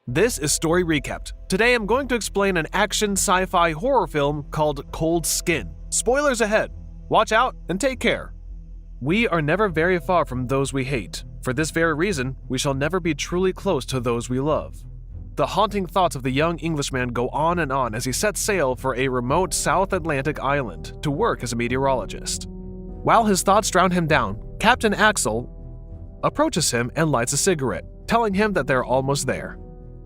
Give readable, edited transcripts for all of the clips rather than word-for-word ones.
This is Story Recapped. Today I'm going to explain an action sci-fi horror film called Cold Skin. Spoilers ahead. Watch out and take care. We are never very far from those we hate. For this very reason, we shall never be truly close to those we love. The haunting thoughts of the young Englishman go on and on as he sets sail for a remote South Atlantic island to work as a meteorologist. While his thoughts drown him down, Captain Axel approaches him and lights a cigarette, telling him that they're almost there.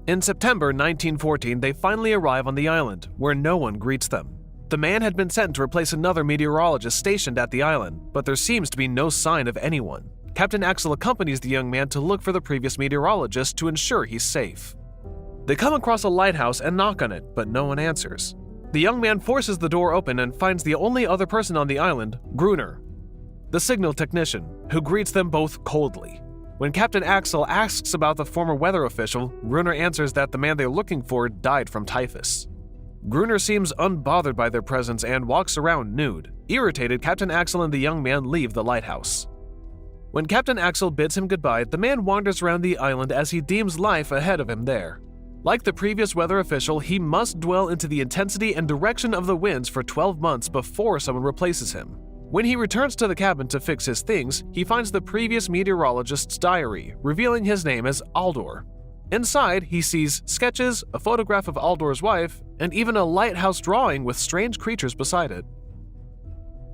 In September 1914, they finally arrive on the island, where no one greets them. The man had been sent to replace another meteorologist stationed at the island, but there seems to be no sign of anyone. Captain Axel accompanies the young man to look for the previous meteorologist to ensure he's safe. They come across a lighthouse and knock on it, but no one answers. The young man forces the door open and finds the only other person on the island, Gruner, the signal technician, who greets them both coldly. When Captain Axel asks about the former weather official, Gruner answers that the man they're looking for died from typhus. Gruner seems unbothered by their presence and walks around nude. Irritated, Captain Axel and the young man leave the lighthouse. When Captain Axel bids him goodbye, the man wanders around the island as he deems life ahead of him there. Like the previous weather official, he must dwell into the intensity and direction of the winds for 12 months before someone replaces him. When he returns to the cabin to fix his things, he finds the previous meteorologist's diary, revealing his name as Aldor. Inside, he sees sketches, a photograph of Aldor's wife, and even a lighthouse drawing with strange creatures beside it.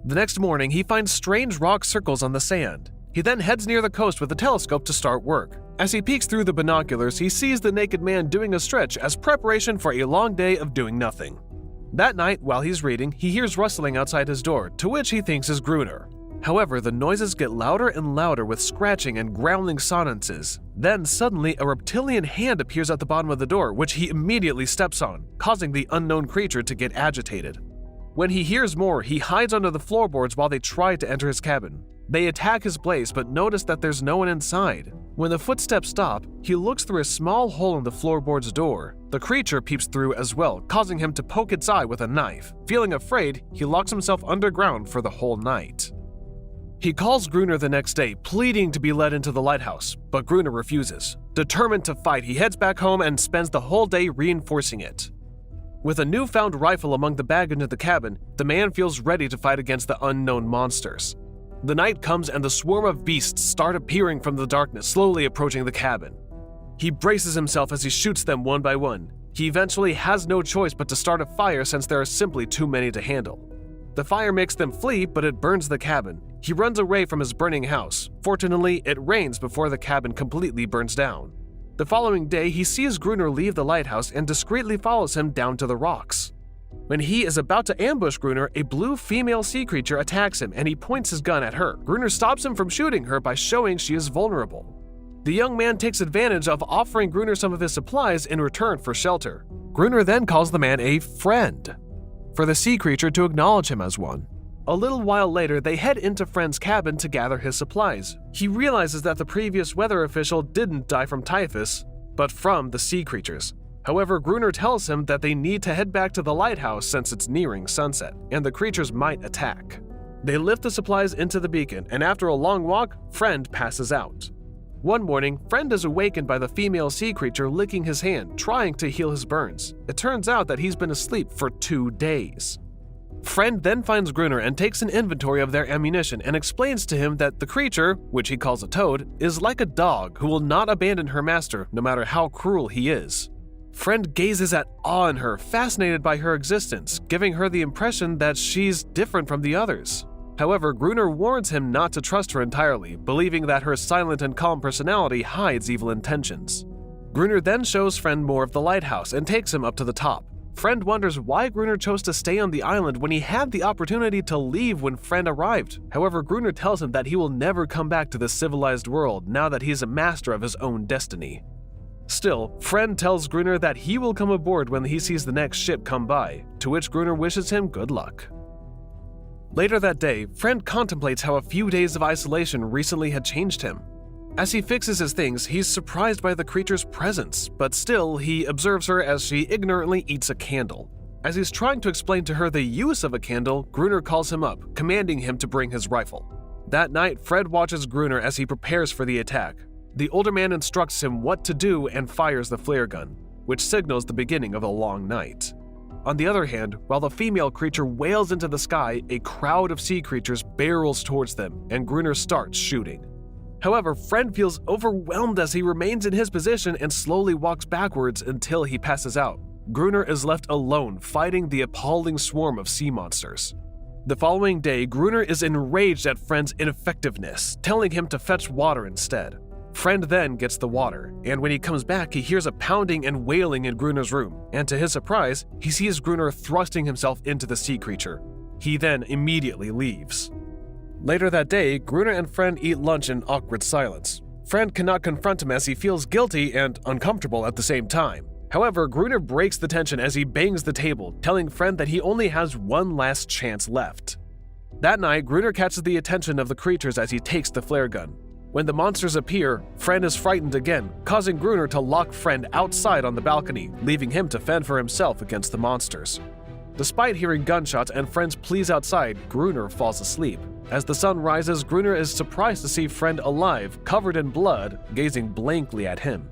The next morning, he finds strange rock circles on the sand. He then heads near the coast with a telescope to start work. As he peeks through the binoculars, he sees the naked man doing a stretch as preparation for a long day of doing nothing. That night, while he's reading, he hears rustling outside his door, to which he thinks is Gruner. However, the noises get louder and louder with scratching and growling sonances. Then, suddenly, a reptilian hand appears at the bottom of the door, which he immediately steps on, causing the unknown creature to get agitated. When he hears more, he hides under the floorboards while they try to enter his cabin. They attack his place but notice that there's no one inside. When the footsteps stop, he looks through a small hole in the floorboard's door. The creature peeps through as well, causing him to poke its eye with a knife. Feeling afraid, he locks himself underground for the whole night. He calls Gruner the next day, pleading to be let into the lighthouse, but Gruner refuses. Determined to fight, he heads back home and spends the whole day reinforcing it. With a newfound rifle among the baggage in the cabin, the man feels ready to fight against the unknown monsters. The night comes and the swarm of beasts start appearing from the darkness, slowly approaching the cabin. He braces himself as he shoots them one by one. He eventually has no choice but to start a fire since there are simply too many to handle. The fire makes them flee, but it burns the cabin. He runs away from his burning house. Fortunately, it rains before the cabin completely burns down. The following day, he sees Gruner leave the lighthouse and discreetly follows him down to the rocks. When he is about to ambush Gruner, a blue female sea creature attacks him and he points his gun at her. Gruner stops him from shooting her by showing she is vulnerable. The young man takes advantage of offering Gruner some of his supplies in return for shelter. Gruner then calls the man a friend, for the sea creature to acknowledge him as one. A little while later, they head into Friend's cabin to gather his supplies. He realizes that the previous weather official didn't die from typhus, but from the sea creatures. However, Gruner tells him that they need to head back to the lighthouse since it's nearing sunset, and the creatures might attack. They lift the supplies into the beacon, and after a long walk, Friend passes out. One morning, Friend is awakened by the female sea creature licking his hand, trying to heal his burns. It turns out that he's been asleep for 2 days. Friend then finds Gruner and takes an inventory of their ammunition and explains to him that the creature, which he calls a toad, is like a dog who will not abandon her master no matter how cruel he is. Friend gazes at awe in her, fascinated by her existence, giving her the impression that she's different from the others. However, Gruner warns him not to trust her entirely, believing that her silent and calm personality hides evil intentions. Gruner then shows Friend more of the lighthouse and takes him up to the top. Friend wonders why Gruner chose to stay on the island when he had the opportunity to leave when Friend arrived. However, Gruner tells him that he will never come back to the civilized world now that he is a master of his own destiny. Still, Friend tells Gruner that he will come aboard when he sees the next ship come by, to which Gruner wishes him good luck. Later that day, Friend contemplates how a few days of isolation recently had changed him. As he fixes his things, he's surprised by the creature's presence, but still, he observes her as she ignorantly eats a candle. As he's trying to explain to her the use of a candle, Gruner calls him up, commanding him to bring his rifle. That night, Fred watches Gruner as he prepares for the attack. The older man instructs him what to do and fires the flare gun, which signals the beginning of a long night. On the other hand, while the female creature wails into the sky, a crowd of sea creatures barrels towards them, and Gruner starts shooting. However, Friend feels overwhelmed as he remains in his position and slowly walks backwards until he passes out. Gruner is left alone fighting the appalling swarm of sea monsters. The following day, Gruner is enraged at Friend's ineffectiveness, telling him to fetch water instead. Friend then gets the water, and when he comes back, he hears a pounding and wailing in Gruner's room, and to his surprise, he sees Gruner thrusting himself into the sea creature. He then immediately leaves. Later that day, Gruner and Friend eat lunch in awkward silence. Friend cannot confront him as he feels guilty and uncomfortable at the same time. However, Gruner breaks the tension as he bangs the table, telling Friend that he only has one last chance left. That night, Gruner catches the attention of the creatures as he takes the flare gun. When the monsters appear, Friend is frightened again, causing Gruner to lock Friend outside on the balcony, leaving him to fend for himself against the monsters. Despite hearing gunshots and Friend's pleas outside, Gruner falls asleep. As the sun rises, Gruner is surprised to see Friend alive, covered in blood, gazing blankly at him.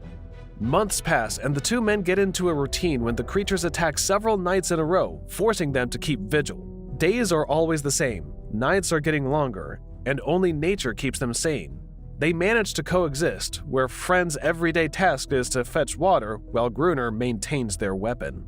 Months pass, and the two men get into a routine when the creatures attack several nights in a row, forcing them to keep vigil. Days are always the same, nights are getting longer, and only nature keeps them sane. They manage to coexist, where Friend's everyday task is to fetch water, while Gruner maintains their weapon.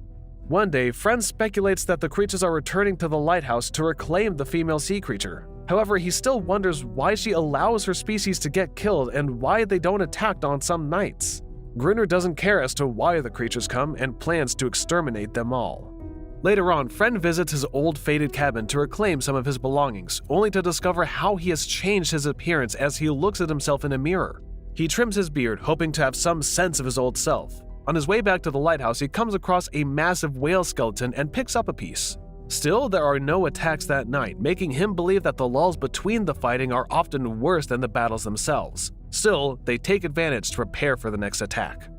One day, Friend speculates that the creatures are returning to the lighthouse to reclaim the female sea creature. However, he still wonders why she allows her species to get killed and why they don't attack on some nights. Gruner doesn't care as to why the creatures come and plans to exterminate them all. Later on, Friend visits his old faded cabin to reclaim some of his belongings, only to discover how he has changed his appearance as he looks at himself in a mirror. He trims his beard, hoping to have some sense of his old self. On his way back to the lighthouse, he comes across a massive whale skeleton and picks up a piece. Still, there are no attacks that night, making him believe that the lulls between the fighting are often worse than the battles themselves. Still, they take advantage to prepare for the next attack.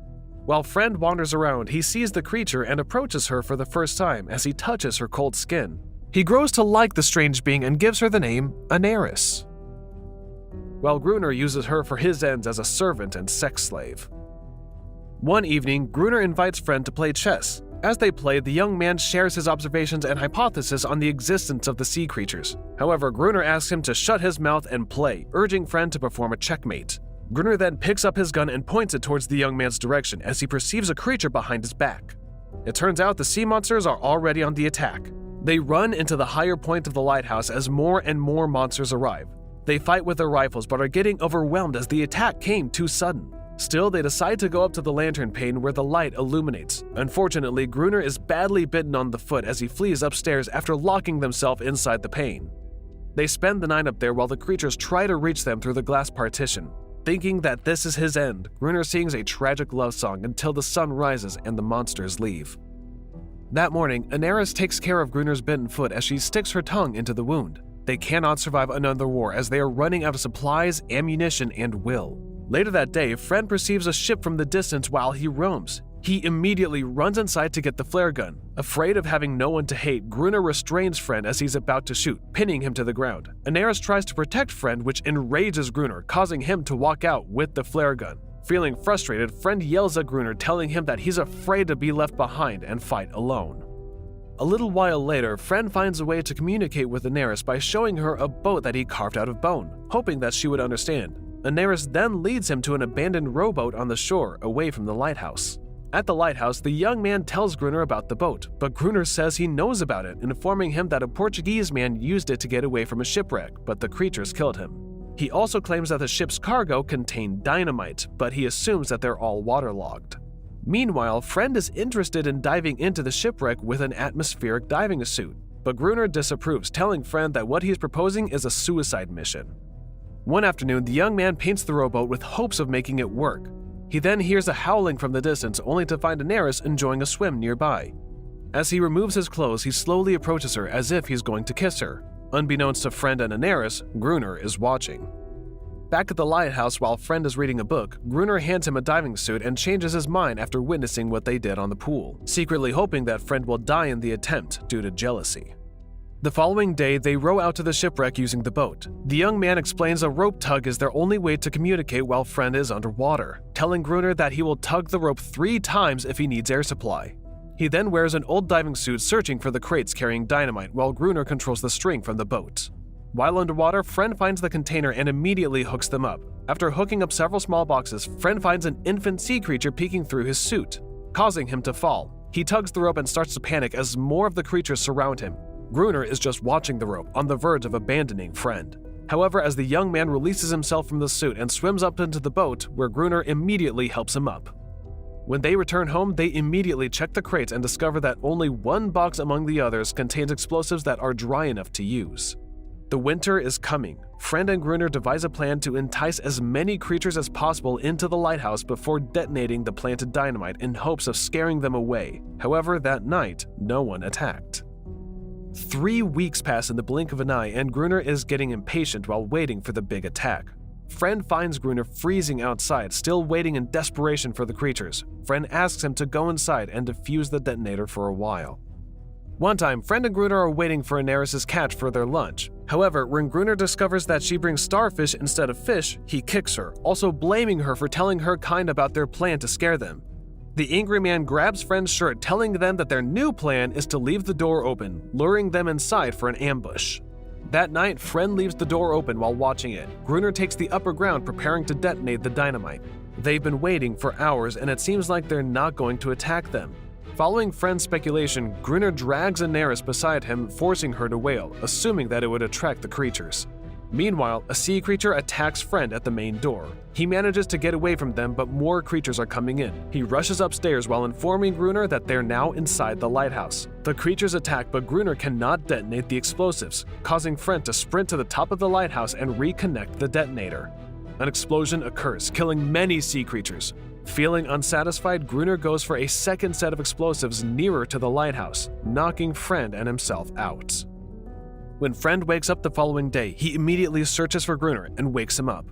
While Friend wanders around, he sees the creature and approaches her for the first time as he touches her cold skin. He grows to like the strange being and gives her the name Anaris, while Gruner uses her for his ends as a servant and sex slave. One evening, Gruner invites Friend to play chess. As they play, the young man shares his observations and hypotheses on the existence of the sea creatures. However, Gruner asks him to shut his mouth and play, urging Friend to perform a checkmate. Gruner then picks up his gun and points it towards the young man's direction as he perceives a creature behind his back. It turns out the sea monsters are already on the attack. They run into the higher point of the lighthouse as more and more monsters arrive. They fight with their rifles but are getting overwhelmed as the attack came too sudden. Still, they decide to go up to the lantern pane where the light illuminates. Unfortunately, Gruner is badly bitten on the foot as he flees upstairs after locking themselves inside the pane. They spend the night up there while the creatures try to reach them through the glass partition. Thinking that this is his end, Gruner sings a tragic love song until the sun rises and the monsters leave. That morning, Anaris takes care of Gruner's bitten foot as she sticks her tongue into the wound. They cannot survive another war as they are running out of supplies, ammunition, and will. Later that day, Friend perceives a ship from the distance while he roams. He immediately runs inside to get the flare gun. Afraid of having no one to hate, Gruner restrains Friend as he's about to shoot, pinning him to the ground. Anaris tries to protect Friend, which enrages Gruner, causing him to walk out with the flare gun. Feeling frustrated, Friend yells at Gruner, telling him that he's afraid to be left behind and fight alone. A little while later, Friend finds a way to communicate with Anaris by showing her a boat that he carved out of bone, hoping that she would understand. Anaris then leads him to an abandoned rowboat on the shore, away from the lighthouse. At the lighthouse, the young man tells Gruner about the boat, but Gruner says he knows about it, informing him that a Portuguese man used it to get away from a shipwreck, but the creatures killed him. He also claims that the ship's cargo contained dynamite, but he assumes that they're all waterlogged. Meanwhile, Friend is interested in diving into the shipwreck with an atmospheric diving suit, but Gruner disapproves, telling Friend that what he's proposing is a suicide mission. One afternoon, the young man paints the rowboat with hopes of making it work. He then hears a howling from the distance, only to find Anaris enjoying a swim nearby. As he removes his clothes, he slowly approaches her as if he's going to kiss her. Unbeknownst to Friend and Anaris, Gruner is watching. Back at the lighthouse while Friend is reading a book, Gruner hands him a diving suit and changes his mind after witnessing what they did on the pool, secretly hoping that Friend will die in the attempt due to jealousy. The following day, they row out to the shipwreck using the boat. The young man explains a rope tug is their only way to communicate while Friend is underwater, telling Gruner that he will tug the rope 3 times if he needs air supply. He then wears an old diving suit searching for the crates carrying dynamite while Gruner controls the string from the boat. While underwater, Friend finds the container and immediately hooks them up. After hooking up several small boxes, Friend finds an infant sea creature peeking through his suit, causing him to fall. He tugs the rope and starts to panic as more of the creatures surround him. Gruner is just watching the rope, on the verge of abandoning Friend. However, as the young man releases himself from the suit and swims up into the boat, where Gruner immediately helps him up. When they return home, they immediately check the crates and discover that only one box among the others contains explosives that are dry enough to use. The winter is coming. Friend and Gruner devise a plan to entice as many creatures as possible into the lighthouse before detonating the planted dynamite in hopes of scaring them away. However, that night, no one attacked. 3 weeks pass in the blink of an eye, and Gruner is getting impatient while waiting for the big attack. Friend finds Gruner freezing outside, still waiting in desperation for the creatures. Friend asks him to go inside and defuse the detonator for a while. One time, Friend and Gruner are waiting for Aneris' catch for their lunch. However, when Gruner discovers that she brings starfish instead of fish, he kicks her, also blaming her for telling her kind about their plan to scare them. The angry man grabs Friend's shirt, telling them that their new plan is to leave the door open, luring them inside for an ambush. That night, Friend leaves the door open while watching it. Gruner takes the upper ground, preparing to detonate the dynamite. They've been waiting for hours, and it seems like they're not going to attack them. Following Friend's speculation, Gruner drags Aneris beside him, forcing her to wail, assuming that it would attract the creatures. Meanwhile, a sea creature attacks Friend at the main door. He manages to get away from them, but more creatures are coming in. He rushes upstairs while informing Gruner that they're now inside the lighthouse. The creatures attack, but Gruner cannot detonate the explosives, causing Friend to sprint to the top of the lighthouse and reconnect the detonator. An explosion occurs, killing many sea creatures. Feeling unsatisfied, Gruner goes for a second set of explosives nearer to the lighthouse, knocking Friend and himself out. When Friend wakes up the following day, he immediately searches for Gruner and wakes him up.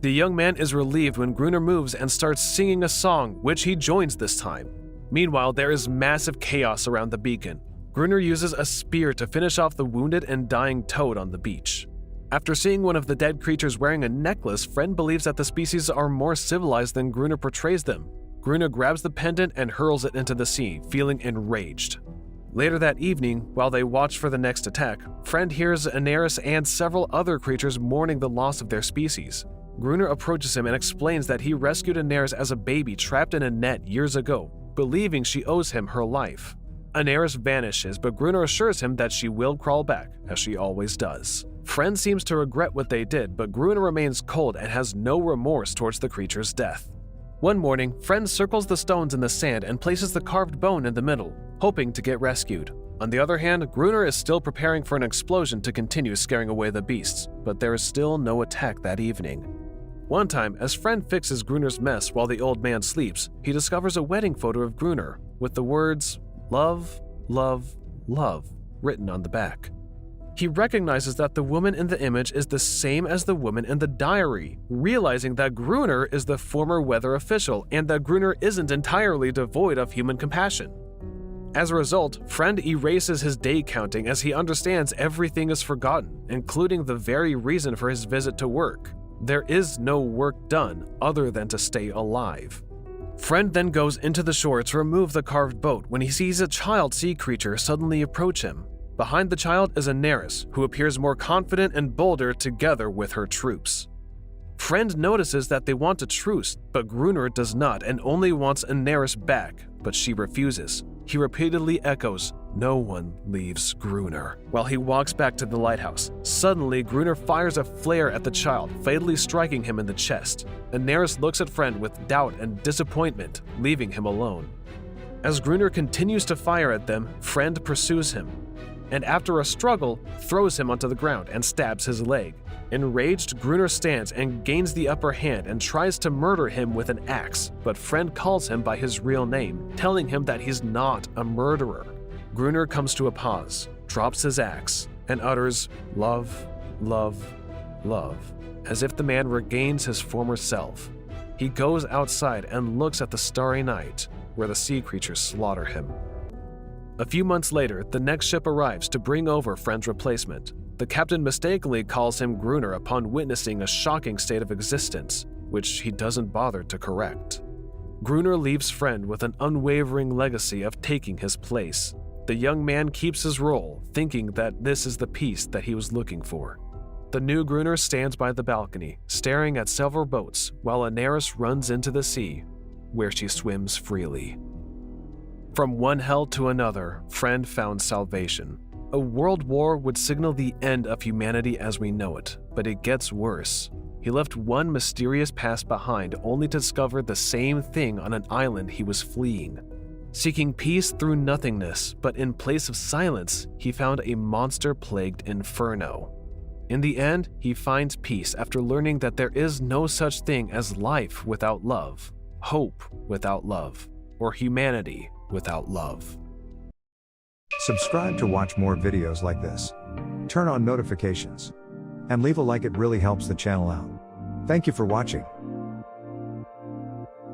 The young man is relieved when Gruner moves and starts singing a song, which he joins this time. Meanwhile, there is massive chaos around the beacon. Gruner uses a spear to finish off the wounded and dying toad on the beach. After seeing one of the dead creatures wearing a necklace, Friend believes that the species are more civilized than Gruner portrays them. Gruner grabs the pendant and hurls it into the sea, feeling enraged. Later that evening, while they watch for the next attack, Friend hears Aneris and several other creatures mourning the loss of their species. Gruner approaches him and explains that he rescued Aneris as a baby trapped in a net years ago, believing she owes him her life. Aneris vanishes, but Gruner assures him that she will crawl back, as she always does. Friend seems to regret what they did, but Gruner remains cold and has no remorse towards the creature's death. One morning, Friend circles the stones in the sand and places the carved bone in the middle, hoping to get rescued. On the other hand, Gruner is still preparing for an explosion to continue scaring away the beasts, but there is still no attack that evening. One time, as Friend fixes Gruner's mess while the old man sleeps, he discovers a wedding photo of Gruner with the words, "Love, love, love," written on the back. He recognizes that the woman in the image is the same as the woman in the diary, realizing that Gruner is the former weather official and that Gruner isn't entirely devoid of human compassion. As a result, Friend erases his day counting as he understands everything is forgotten, including the very reason for his visit to work. There is no work done other than to stay alive. Friend then goes into the shore to remove the carved boat when he sees a child sea creature suddenly approach him. Behind the child is Aneris, who appears more confident and bolder together with her troops. Friend notices that they want a truce, but Gruner does not and only wants Aneris back, but she refuses. He repeatedly echoes, "No one leaves Gruner," while he walks back to the lighthouse. Suddenly, Gruner fires a flare at the child, fatally striking him in the chest. Aneris looks at Friend with doubt and disappointment, leaving him alone. As Gruner continues to fire at them, Friend pursues him, and after a struggle, throws him onto the ground and stabs his leg. Enraged, Gruner stands and gains the upper hand and tries to murder him with an axe, but Friend calls him by his real name, telling him that he's not a murderer. Gruner comes to a pause, drops his axe, and utters, "Love, love, love," as if the man regains his former self. He goes outside and looks at the starry night, where the sea creatures slaughter him. A few months later, the next ship arrives to bring over Friend's replacement. The captain mistakenly calls him Gruner upon witnessing a shocking state of existence, which he doesn't bother to correct. Gruner leaves Friend with an unwavering legacy of taking his place. The young man keeps his role, thinking that this is the peace that he was looking for. The new Gruner stands by the balcony, staring at several boats, while Aneris runs into the sea, where she swims freely. From one hell to another, Friend found salvation. A world war would signal the end of humanity as we know it, but it gets worse. He left one mysterious past behind only to discover the same thing on an island he was fleeing. Seeking peace through nothingness, but in place of silence, he found a monster-plagued inferno. In the end, he finds peace after learning that there is no such thing as life without love, hope without love, or humanity without love. Subscribe to watch more videos like this. Turn on notifications. And leave a like, it really helps the channel out. Thank you for watching.